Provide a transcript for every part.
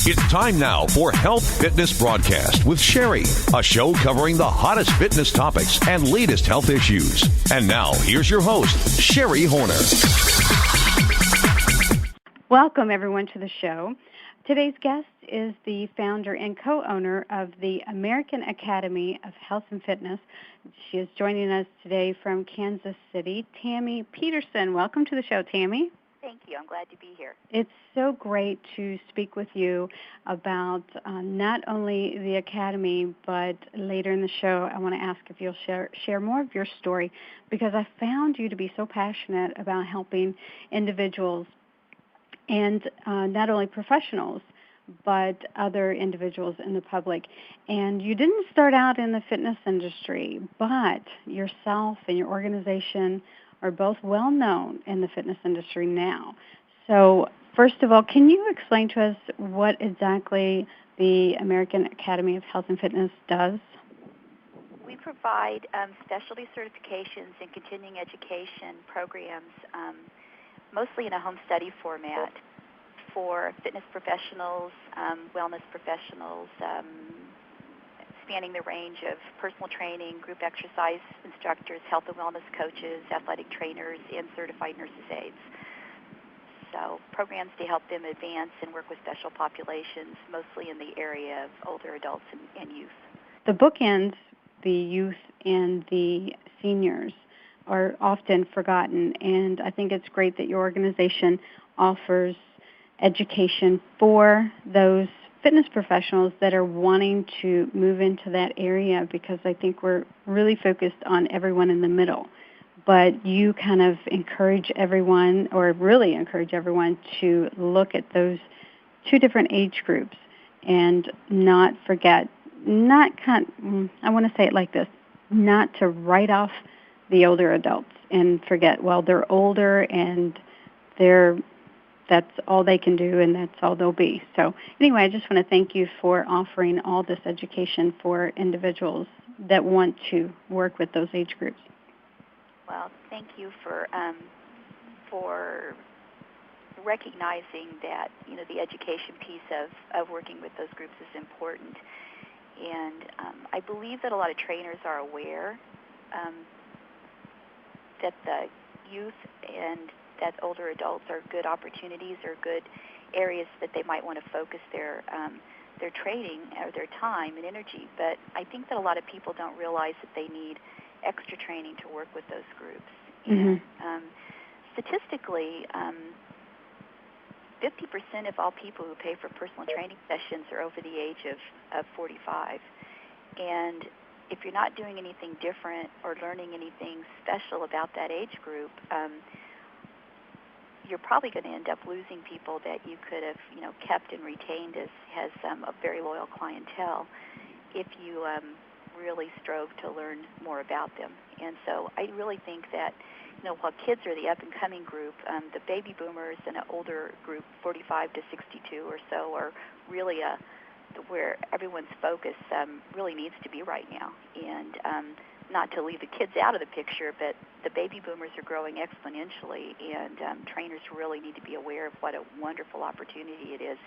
It's time now for Health Fitness Broadcast with Sherry, a show covering the hottest fitness topics and latest health issues. And now, here's your host, Sherry Horner. Welcome, everyone, to the show. Today's guest is the founder and co-owner of the American Academy of Health and Fitness. She is joining us today from Kansas City, Tammy Peterson. Welcome to the show, Tammy. Thank you. I'm glad to be here. It's so great to speak with you about not only the Academy, but later in the show, I want to ask if you'll share more of your story, because I found you to be so passionate about helping individuals and not only professionals, but other individuals in the public. And you didn't start out in the fitness industry, but yourself and your organization are both well known in the fitness industry now. So first of all, can you explain to us what exactly the American Academy of Health and Fitness does? We provide specialty certifications and continuing education programs, mostly in a home study format, for fitness professionals, wellness professionals, spanning the range of personal training, group exercise instructors, health and wellness coaches, athletic trainers, and certified nurses' aides. So programs to help them advance and work with special populations, mostly in the area of older adults and youth. The bookends, the youth and the seniors, are often forgotten, and I think it's great that your organization offers education for those fitness professionals that are wanting to move into that area, because I think we're really focused on everyone in the middle. But you kind of encourage everyone, or really encourage everyone, to look at those two different age groups and not forget, I want to say it like this, not to write off the older adults and forget, well, they're older and that's all they can do and that's all they'll be. So anyway, I just want to thank you for offering all this education for individuals that want to work with those age groups. Well, thank you for recognizing that, the education piece of working with those groups is important. And I believe that a lot of trainers are aware that the youth and that older adults are good opportunities or good areas that they might want to focus their training or their time and energy. But I think that a lot of people don't realize that they need extra training to work with those groups. Mm-hmm. And statistically, 50% of all people who pay for personal training sessions are over the age of 45. And if you're not doing anything different or learning anything special about that age group, you're probably going to end up losing people that you could have, kept and retained as a very loyal clientele if you really strove to learn more about them. And so I really think that, while kids are the up-and-coming group, the baby boomers and an older group, 45 to 62 or so, are really where everyone's focus really needs to be right now. And not to leave the kids out of the picture, but the baby boomers are growing exponentially, and trainers really need to be aware of what a wonderful opportunity it is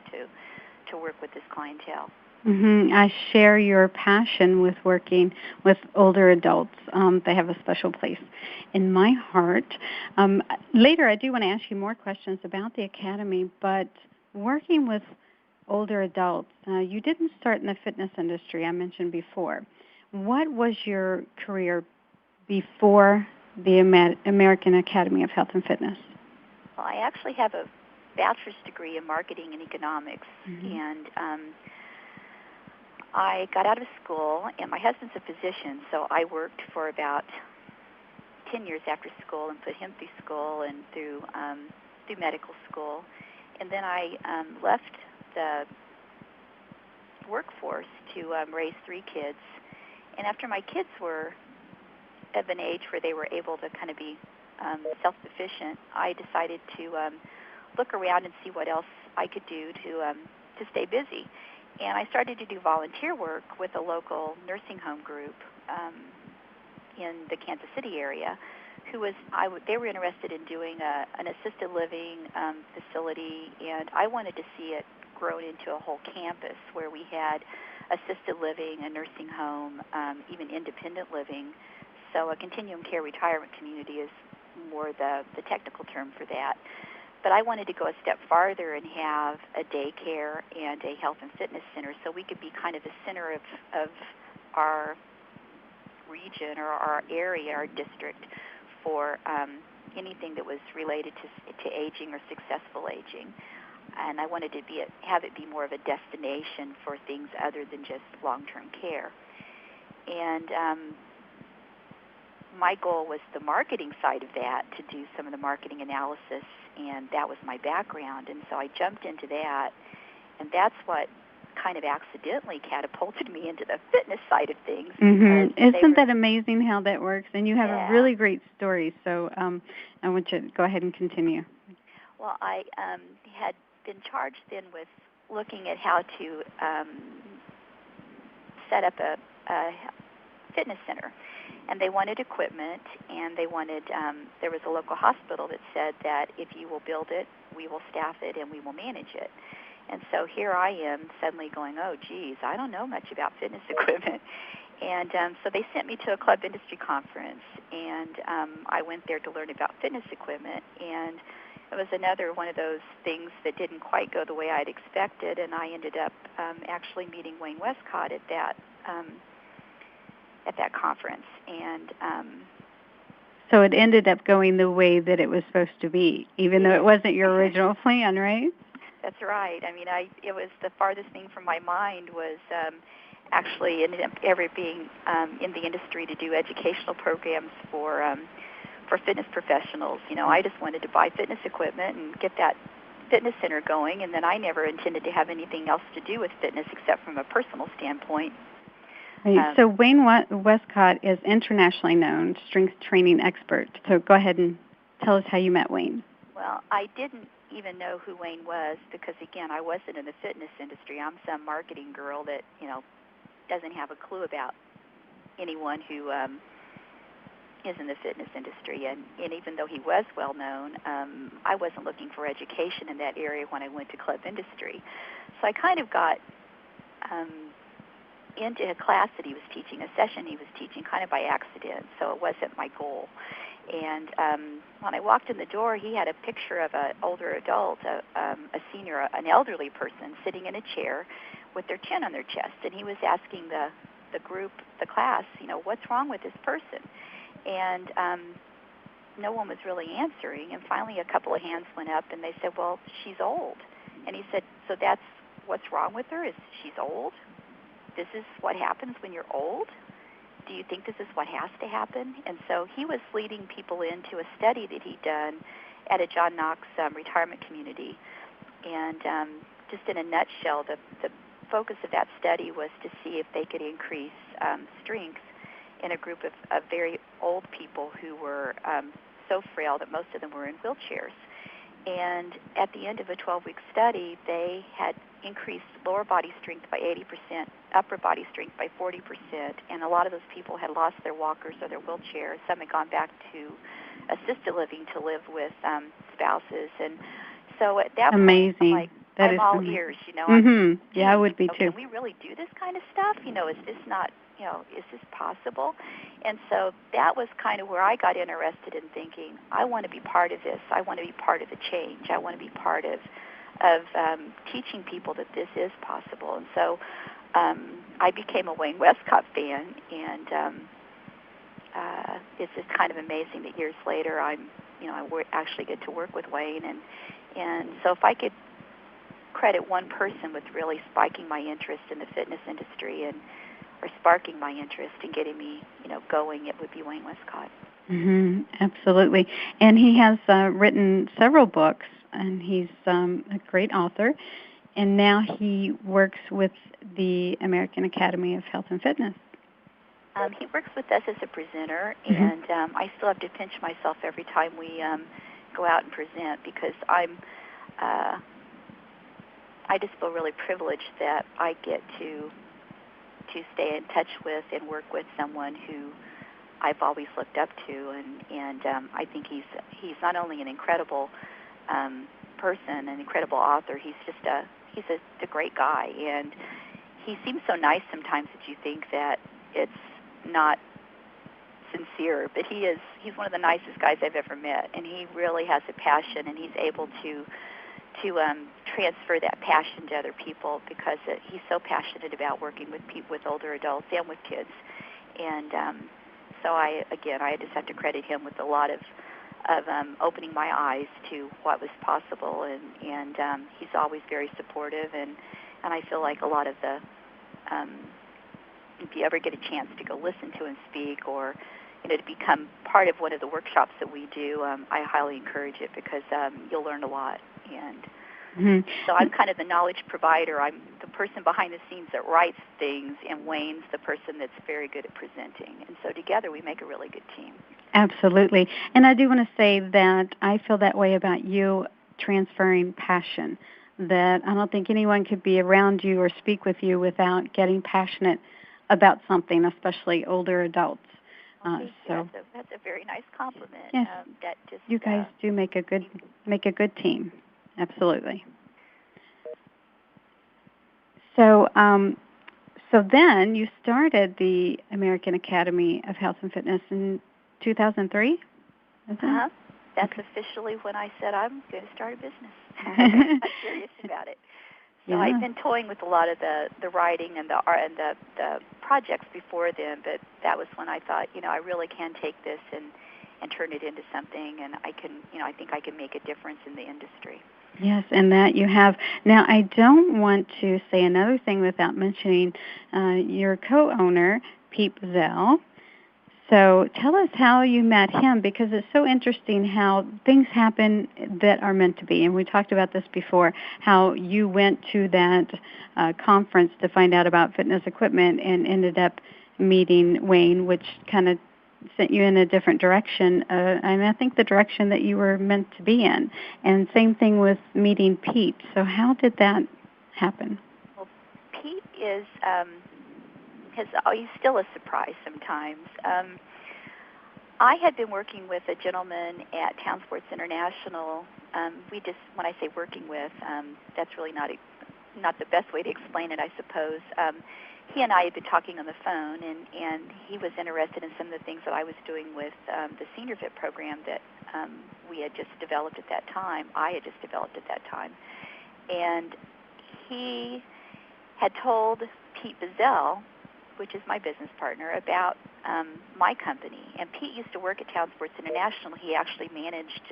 to work with this clientele. Mm-hmm. I share your passion with working with older adults. They have a special place in my heart. Later, I do want to ask you more questions about the Academy, but working with older adults, you didn't start in the fitness industry, I mentioned before. What was your career before the American Academy of Health and Fitness? Well, I actually have a bachelor's degree in marketing and economics, mm-hmm. and I got out of school, and my husband's a physician, so I worked for about 10 years after school and put him through school and through medical school. And then I left the workforce to raise 3 kids. And after my kids were of an age where they were able to kind of be self-sufficient, I decided to look around and see what else I could do to stay busy. And I started to do volunteer work with a local nursing home group in the Kansas City area, they were interested in doing an assisted living facility, and I wanted to see it grown into a whole campus where we had assisted living, a nursing home, even independent living. So a continuum care retirement community is more the technical term for that. But I wanted to go a step farther and have a daycare and a health and fitness center so we could be kind of the center of our region or our area, our district, for anything that was related to aging or successful aging. And I wanted to have it be more of a destination for things other than just long-term care. And my goal was the marketing side of that, to do some of the marketing analysis, and that was my background. And so I jumped into that, and that's what kind of accidentally catapulted me into the fitness side of things. Mm-hmm. Isn't that amazing how that works? And you have a really great story, so I want you to go ahead and continue. Well, I had been charged then with looking at how to set up a fitness center. And they wanted equipment, and they wanted, there was a local hospital that said that if you will build it, we will staff it, and we will manage it. And so here I am suddenly going, oh, geez, I don't know much about fitness equipment. And so they sent me to a club industry conference, and I went there to learn about fitness equipment. And it was another one of those things that didn't quite go the way I'd expected, and I ended up actually meeting Wayne Westcott at that conference. And so it ended up going the way that it was supposed to be, even though it wasn't your original plan, right? That's right. I mean, it was the farthest thing from my mind was actually ended up ever being in the industry to do educational programs for fitness professionals. You know, I just wanted to buy fitness equipment and get that fitness center going, and then I never intended to have anything else to do with fitness except from a personal standpoint. Right. So Wayne Westcott is internationally known strength training expert. So go ahead and tell us how you met Wayne. Well, I didn't even know who Wayne was because, again, I wasn't in the fitness industry. I'm some marketing girl that, doesn't have a clue about anyone who is in the fitness industry. And even though he was well known, I wasn't looking for education in that area when I went to club industry. So I kind of got into a class that he was teaching, a session he was teaching, kind of by accident, so it wasn't my goal. And when I walked in the door, he had a picture of an older adult, a senior, an elderly person sitting in a chair with their chin on their chest, and he was asking the group, the class, what's wrong with this person? And no one was really answering, and finally a couple of hands went up, and they said, well, she's old. And he said, so that's what's wrong with her, is she's old? This is what happens when you're old? Do you think this is what has to happen? And so he was leading people into a study that he'd done at a John Knox retirement community. And just in a nutshell, the focus of that study was to see if they could increase strength in a group of very old people who were so frail that most of them were in wheelchairs. And at the end of a 12-week study, they had increased lower body strength by 80%, upper body strength by 40%, and a lot of those people had lost their walkers or their wheelchairs. Some had gone back to assisted living to live with spouses. And so at that point, I'm like, I'm all ears, Mm-hmm. Yeah, I would be too. Can we really do this kind of stuff? Is this not, is this possible? And so that was kind of where I got interested in thinking, I want to be part of this. I want to be part of the change. I want to be part of teaching people that this is possible. And so I became a Wayne Westcott fan, and it's just kind of amazing that years later I actually get to work with Wayne. And so if I could credit one person with really spiking my interest in the fitness industry or sparking my interest and getting me, going, it would be Wayne Westcott. Mm-hmm, absolutely. And he has written several books, and he's a great author. And now he works with the American Academy of Health and Fitness. He works with us as a presenter, and I still have to pinch myself every time we go out and present because I just feel really privileged that I get to stay in touch with and work with someone who I've always looked up to, and I think he's not only an incredible person, an incredible author. He's a great guy, and he seems so nice sometimes that you think that it's not sincere, but he's one of the nicest guys I've ever met, and he really has a passion, and he's able to transfer that passion to other people because he's so passionate about working with people, with older adults and with kids. And so I just have to credit him with a lot of opening my eyes to what was possible, and he's always very supportive, and I feel like a lot of the if you ever get a chance to go listen to him speak, or to become part of one of the workshops that we do, I highly encourage it because you'll learn a lot. And so I'm kind of the knowledge provider. I'm the person behind the scenes that writes things, and Wayne's the person that's very good at presenting. And so together we make a really good team. Absolutely. And I do want to say that I feel that way about you transferring passion, that I don't think anyone could be around you or speak with you without getting passionate about something, especially older adults. So that's a very nice compliment. Yes, you guys do make a good team. Absolutely. So then you started the American Academy of Health and Fitness in 2003? That's officially when I said I'm going to start a business. I'm serious about it. So I've been toying with a lot of the writing and the art and the projects before then, but that was when I thought, I really can take this and turn it into something, and I think I can make a difference in the industry. Yes, and that you have. Now, I don't want to say another thing without mentioning your co-owner, Pete Bazell. So tell us how you met him, because it's so interesting how things happen that are meant to be. And we talked about this before, how you went to that conference to find out about fitness equipment and ended up meeting Wayne, which kind of sent you in a different direction, and I think the direction that you were meant to be in. And same thing with meeting Pete. So how did that happen? Well, Pete is he's still a surprise sometimes. I had been working with a gentleman at Town Sports International. When I say working with, that's really not the best way to explain it, I suppose. He and I had been talking on the phone, and he was interested in some of the things that I was doing with the Senior Fit program that we had just developed at that time. I had just developed at that time. And he had told Pete Bazell, which is my business partner, about my company. And Pete used to work at Town Sports International. He actually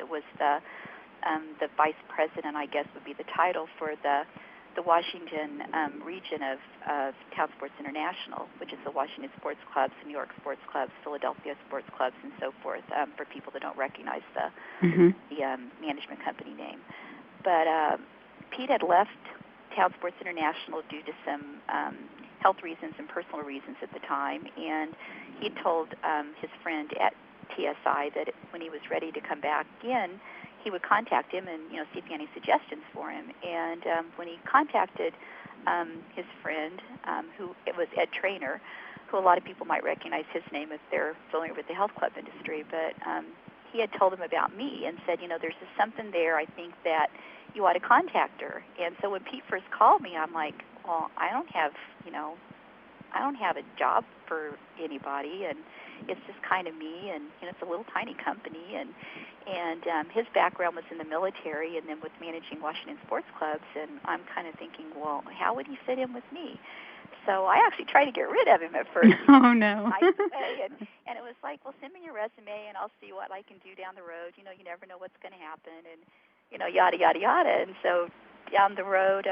was the vice president, I guess would be the title, for the Washington region of Town Sports International, which is the Washington Sports Clubs, New York Sports Clubs, Philadelphia Sports Clubs, and so forth, for people that don't recognize the management company name. But Pete had left Town Sports International due to some health reasons and personal reasons at the time, and he told his friend at TSI that when he was ready to come back in, he would contact him and see if he had any suggestions for him. And when he contacted his friend, who it was Ed Trainer, who a lot of people might recognize his name if they're familiar with the health club industry, but he had told him about me and said, there's just something there. I think that you ought to contact her. And so when Pete first called me, I'm like, well, I don't have a job for anybody, and it's just kind of me, and it's a little tiny company, and his background was in the military and then with managing Washington sports clubs, and I'm kind of thinking, well, how would he fit in with me? So I actually tried to get rid of him at first. Oh, no. And it was like, well, send me your resume, and I'll see what I can do down the road. You never know what's going to happen, and, yada, yada, yada. And so down the road,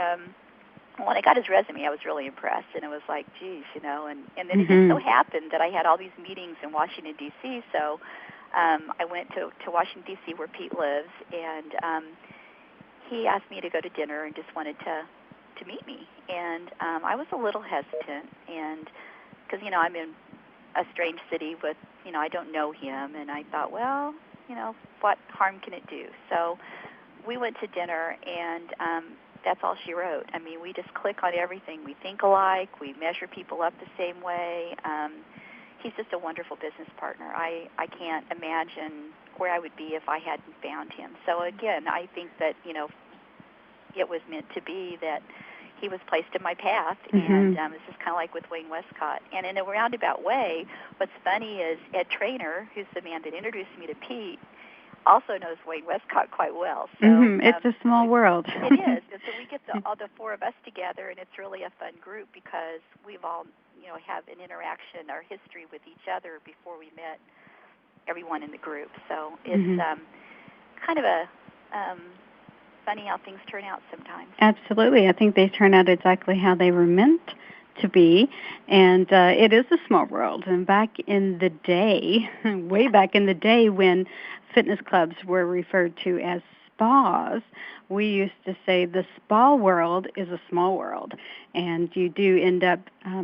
when I got his resume, I was really impressed, and it was like, geez, and then it just so happened that I had all these meetings in Washington, D.C., so I went to Washington, D.C., where Pete lives, and he asked me to go to dinner and just wanted to meet me. And I was a little hesitant, and because, I'm in a strange city with, I don't know him, and I thought, well, what harm can it do? So we went to dinner, and that's all she wrote. I mean, we just click on everything. We think alike. We measure people up the same way. He's just a wonderful business partner. I can't imagine where I would be if I hadn't found him. So again, I think that, it was meant to be that he was placed in my path, and it's just kind of like with Wayne Westcott. And in a roundabout way, what's funny is Ed Traynor, who's the man that introduced me to Pete, also knows Wayne Westcott quite well. So it's a small world. It is. And so we get all the four of us together, and it's really a fun group because we've all, have an interaction, our history with each other before we met everyone in the group. So it's kind of a funny how things turn out sometimes. Absolutely. I think they turn out exactly how they were meant to be, and it is a small world. And back in the day, way back in the day when fitness clubs were referred to as spas, we used to say the spa world is a small world, and you do end up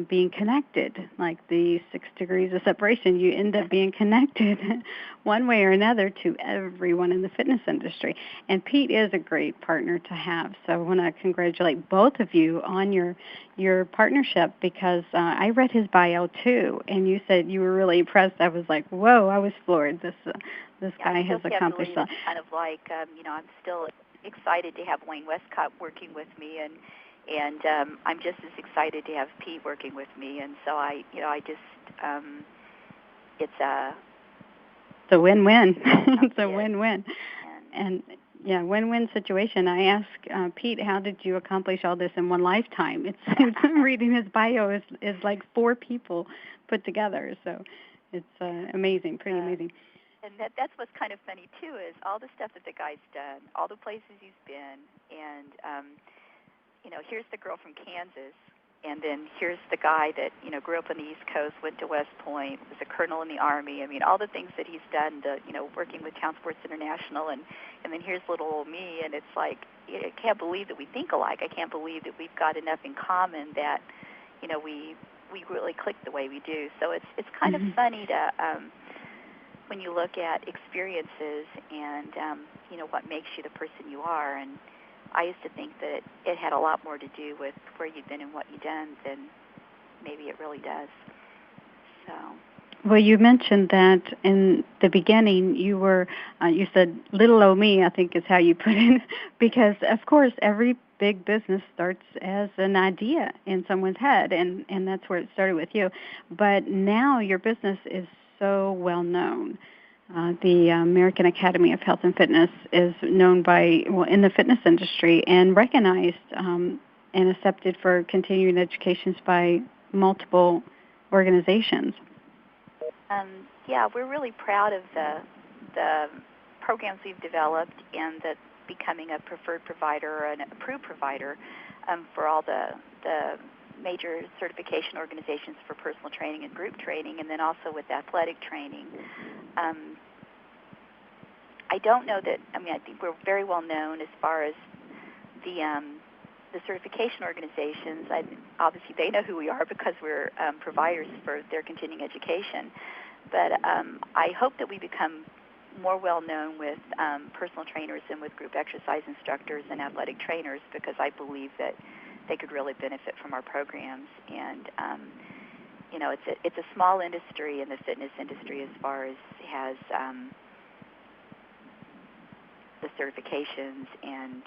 being connected, like the 6 degrees of separation. You end up being connected one way or another to everyone in the fitness industry. And Pete is a great partner to have, so I want to congratulate both of you on your partnership, because I read his bio too, and you said you were really impressed. I was like, whoa, I was floored. This guy has accomplished that. It's kind of like, I'm still excited to have Wayne Westcott working with me, and I'm just as excited to have Pete working with me. And so it's a win-win. It's a win-win. And yeah, win-win situation. I asked Pete, how did you accomplish all this in one lifetime? It's reading his bio is like 4 people put together. So it's amazing, pretty amazing. And that's what's kind of funny, too, is all the stuff that the guy's done, all the places he's been, and, here's the girl from Kansas, and then here's the guy that, grew up on the East Coast, went to West Point, was a colonel in the Army. I mean, all the things that he's done, working with Town Sports International, and then here's little old me, and it's like, I can't believe that we think alike. I can't believe that we've got enough in common that, we really click the way we do. So it's kind of funny to... when you look at experiences and, what makes you the person you are. And I used to think that it had a lot more to do with where you've been and what you've done than maybe it really does. So. Well, you mentioned that in the beginning you were, you said, little o' me, I think is how you put it, because, of course, every big business starts as an idea in someone's head, and that's where it started with you. But now your business is so well known. The American Academy of Health and Fitness is known in the fitness industry and recognized and accepted for continuing educations by multiple organizations. We're really proud of the programs we've developed and the becoming a preferred provider or an approved provider for all the major certification organizations for personal training and group training, and then also with athletic training. I don't know that, I think we're very well known as far as the certification organizations. Obviously, they know who we are because we're providers for their continuing education. But I hope that we become more well known with personal trainers and with group exercise instructors and athletic trainers, because I believe that they could really benefit from our programs. And it's a small industry in the fitness industry as far as has the certifications and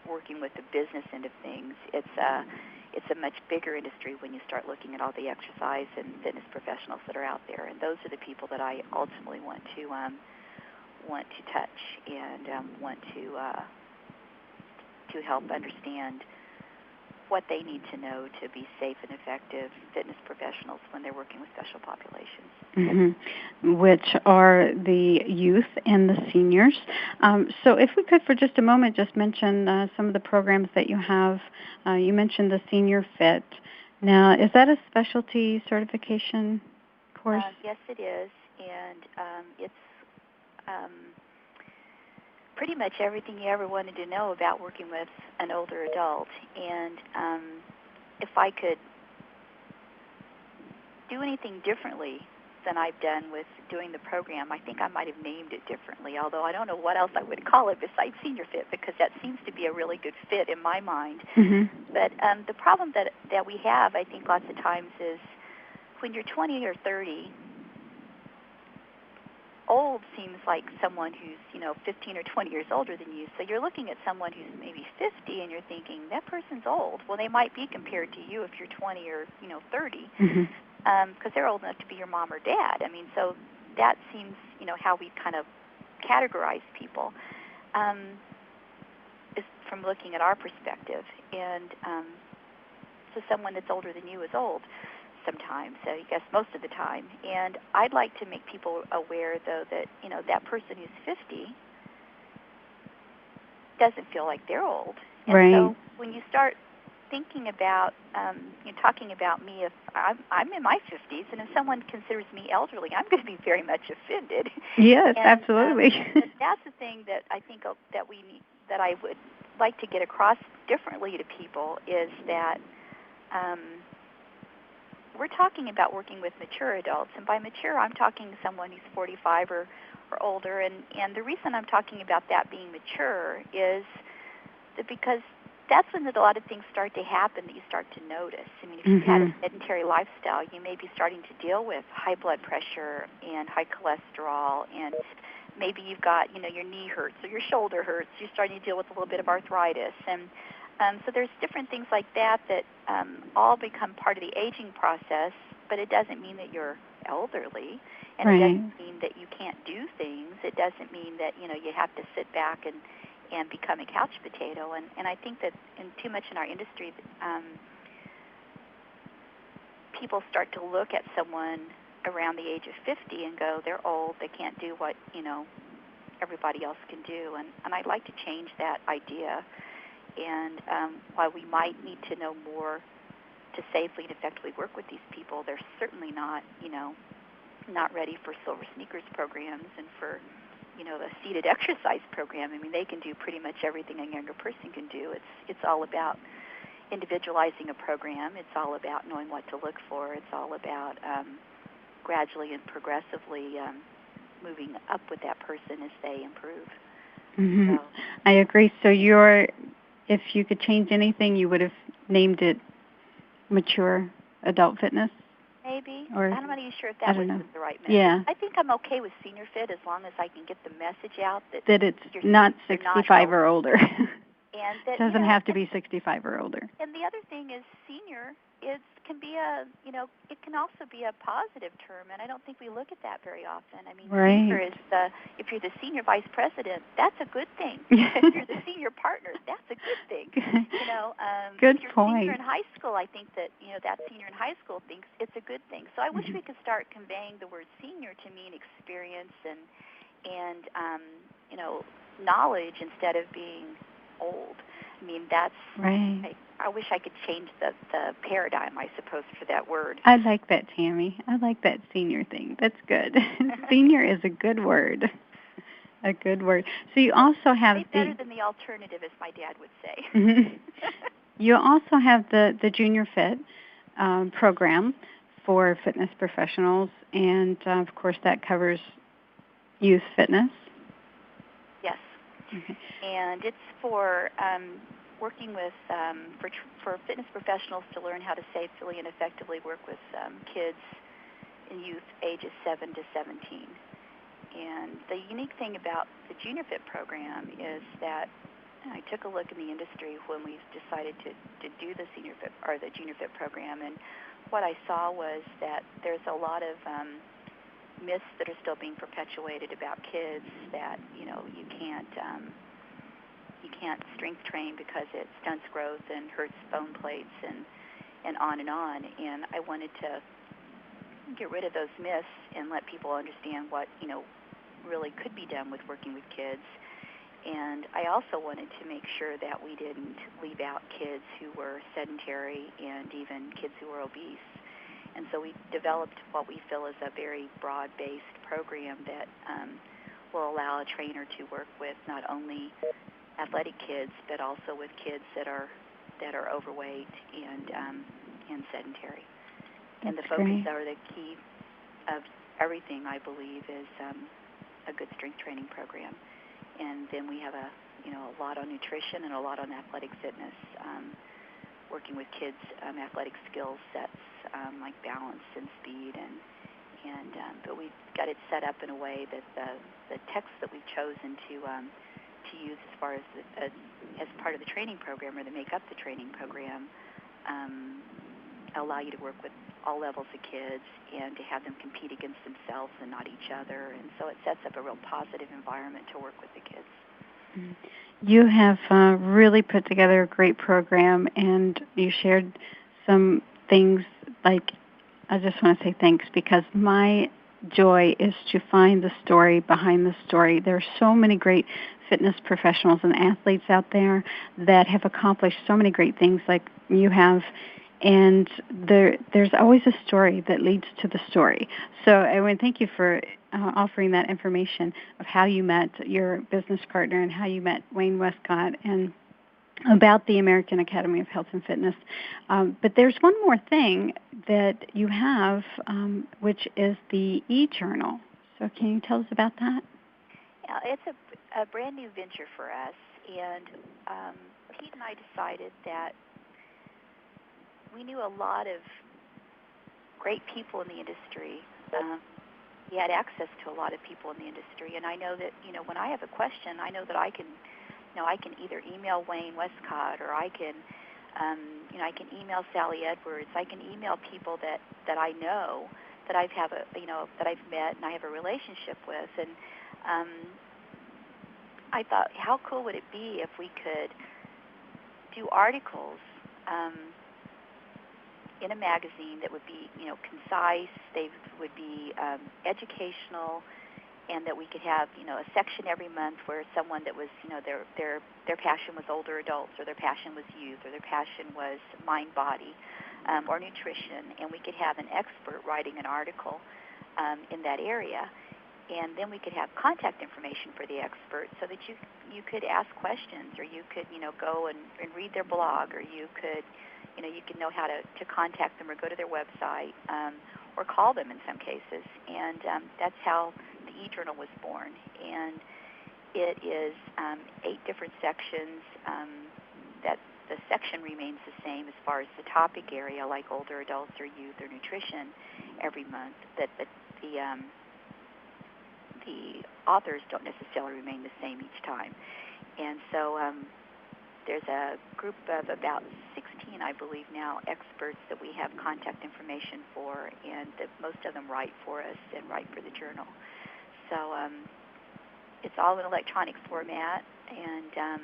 working with the business end of things. It's a much bigger industry when you start looking at all the exercise and fitness professionals that are out there, and those are the people that I ultimately want to touch and want to help understand what they need to know to be safe and effective fitness professionals when they're working with special populations. Mm-hmm. Which are the youth and the seniors. So if we could for just a moment just mention some of the programs that you have. You mentioned the Senior Fit. Now, is that a specialty certification course? Yes, it is. And it's pretty much everything you ever wanted to know about working with an older adult. And if I could do anything differently than I've done with doing the program, I think I might have named it differently, although I don't know what else I would call it besides Senior Fit, because that seems to be a really good fit in my mind. Mm-hmm. But the problem that we have, I think, lots of times is when you're 20 or 30, old seems like someone who's, 15 or 20 years older than you. So you're looking at someone who's maybe 50, and you're thinking, that person's old. Well, they might be compared to you if you're 20 or, 30, because they're old enough to be your mom or dad. I mean, so that seems, how we kind of categorize people is from looking at our perspective. And so someone that's older than you is old sometimes, so I guess most of the time. And I'd like to make people aware, though, that, that person who's 50 doesn't feel like they're old. And right. So when you start thinking about, talking about me, if I'm in my 50s, and if someone considers me elderly, I'm going to be very much offended. Yes, and, absolutely. That's the thing that I think that we need, that I would like to get across differently to people, is that we're talking about working with mature adults, and by mature, I'm talking someone who's 45 or older, and the reason I'm talking about that being mature is that because that's when a lot of things start to happen that you start to notice. I mean, if you've had a sedentary lifestyle, you may be starting to deal with high blood pressure and high cholesterol, and maybe you've got, your knee hurts or your shoulder hurts. You're starting to deal with a little bit of arthritis, and so there's different things like that all become part of the aging process, but it doesn't mean that you're elderly, and right. It doesn't mean that you can't do things. It doesn't mean that, you have to sit back and become a couch potato. And I think that too much in our industry, people start to look at someone around the age of 50 and go, they're old, they can't do what, everybody else can do. And I'd like to change that idea. And while we might need to know more to safely and effectively work with these people, they're certainly not, not ready for silver sneakers programs and for, the seated exercise program. I mean, they can do pretty much everything a younger person can do. It's all about individualizing a program. It's all about knowing what to look for. It's all about gradually and progressively moving up with that person as they improve. Mm-hmm. So, I agree. So if you could change anything, you would have named it Mature Adult Fitness? Maybe. Or, I'm not even sure if that was the right message. Yeah. I think I'm okay with senior fit as long as I can get the message out that it's not 65 or older. And that, it doesn't have to be 65 or older. And the other thing is senior can be it can also be a positive term, and I don't think we look at that very often. I mean, right. Senior is if you're the senior vice president, that's a good thing. If you're the senior partner, that's a good thing. Good if you're point. Senior in high school, I think that that senior in high school thinks it's a good thing. So I wish we could start conveying the word senior to mean experience and knowledge instead of being old. I mean, that's right. I wish I could change the paradigm, I suppose, for that word. I like that, Tammy. I like that senior thing. That's good. Senior is a good word. A good word. So you also have better than the alternative, as my dad would say. You also have the Junior Fit program for fitness professionals, and of course that covers youth fitness. Yes. Okay. And it's for working with for fitness professionals to learn how to safely and effectively work with kids and youth ages 7 to 17. And the unique thing about the Junior Fit program is that I took a look in the industry when we decided to do the Senior Fit or the Junior Fit program, and what I saw was that there's a lot of myths that are still being perpetuated about kids that you can't strength train because it stunts growth and hurts bone plates and on and on. And I wanted to get rid of those myths and let people understand what really could be done with working with kids. And I also wanted to make sure that we didn't leave out kids who were sedentary and even kids who were obese. And so we developed what we feel is a very broad-based program that will allow a trainer to work with not only athletic kids, but also with kids that are overweight and sedentary. And the focus or the key of everything, I believe, is a good strength training program. And then we have a lot on nutrition and a lot on athletic fitness, working with kids' athletic skill sets like balance and speed and but we've got it set up in a way that the text that we've chosen to use as far as as part of the training program or to make up the training program allow you to work with all levels of kids and to have them compete against themselves and not each other. And so it sets up a real positive environment to work with the kids. You have really put together a great program, and you shared some things like, I just want to say thanks, because my joy is to find the story behind the story. There are so many great fitness professionals and athletes out there that have accomplished so many great things like you have, and there's always a story that leads to the story. So I want to thank you for offering that information of how you met your business partner and how you met Wayne Westcott and about the American Academy of Health and Fitness. But there's one more thing that you have, which is the e-journal. So can you tell us about that? Yeah, it's a brand new venture for us, and Pete and I decided that we knew a lot of great people in the industry. We had access to a lot of people in the industry, and I know that, when I have a question, I know that I can either email Wayne Westcott, or I can email Sally Edwards. I can email people that I know, that that I've met and I have a relationship with. And I thought, how cool would it be if we could do articles in a magazine that would be, concise, they would be educational, and that we could have, a section every month where someone that was, their passion was older adults, or their passion was youth, or their passion was mind-body, or nutrition, and we could have an expert writing an article in that area. And then we could have contact information for the expert so that you could ask questions, or you could, go and read their blog, or you could know how to contact them or go to their website, or call them in some cases. And that's how the e-journal was born. And it is 8 different sections. That the section remains the same as far as the topic area, like older adults or youth or nutrition, every month. That the authors don't necessarily remain the same each time. And so there's a group of about 16, I believe now, experts that we have contact information for, and that most of them write for us and write for the journal. So it's all in electronic format, and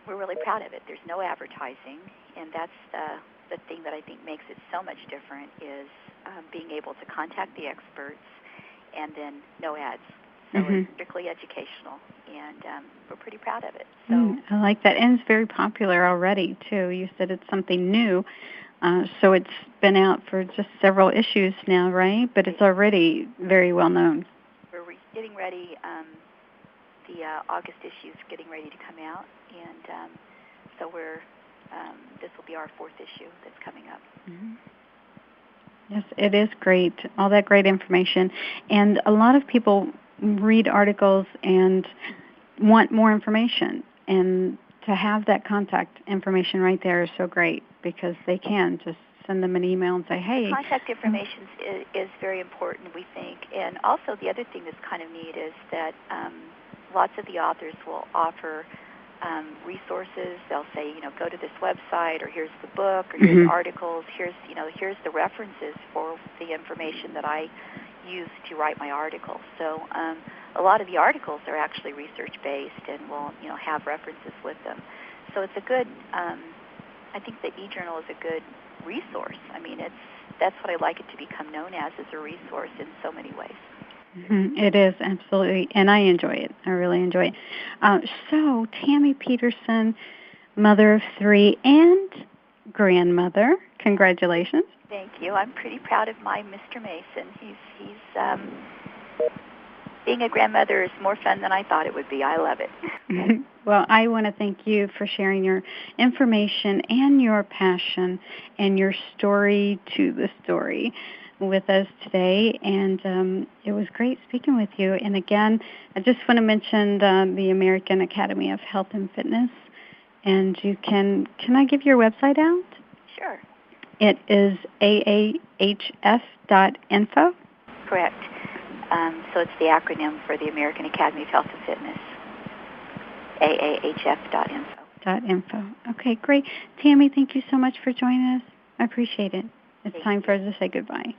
we're really proud of it. There's no advertising, and that's the thing that I think makes it so much different, is being able to contact the experts and then no ads. So it's strictly educational, and we're pretty proud of it. So I like that, and it's very popular already, too. You said it's something new, so it's been out for just several issues now, right? But it's already very well known. We're getting ready. The August issue is getting ready to come out, and so this will be our 4th issue that's coming up. Mm-hmm. Yes, it is great, all that great information. And a lot of people read articles and want more information. And to have that contact information right there is so great, because they can just send them an email and say, hey. Contact information is very important, we think. And also the other thing that's kind of neat is that lots of the authors will offer resources. They'll say, go to this website, or here's the book, or here's articles, here's the references for the information that I use to write my article. So a lot of the articles are actually research-based and will, have references with them. So it's a good, I think the e-journal is a good resource. I mean, that's what I like it to become known as a resource in so many ways. It is, absolutely, and I enjoy it. I really enjoy it. So, Tammy Peterson, mother of 3 and grandmother, congratulations. Thank you. I'm pretty proud of my Mr. Mason. He's being a grandmother is more fun than I thought it would be. I love it. Well, I want to thank you for sharing your information and your passion and your story to the story with us today, and it was great speaking with you. And again, I just want to mention the American Academy of Health and Fitness, and you can I give your website out? Sure. It is aahf.info? Correct. So it's the acronym for the American Academy of Health and Fitness, aahf.info. .info. Okay, great. Tammy, thank you so much for joining us. I appreciate it. It's time for us to say goodbye.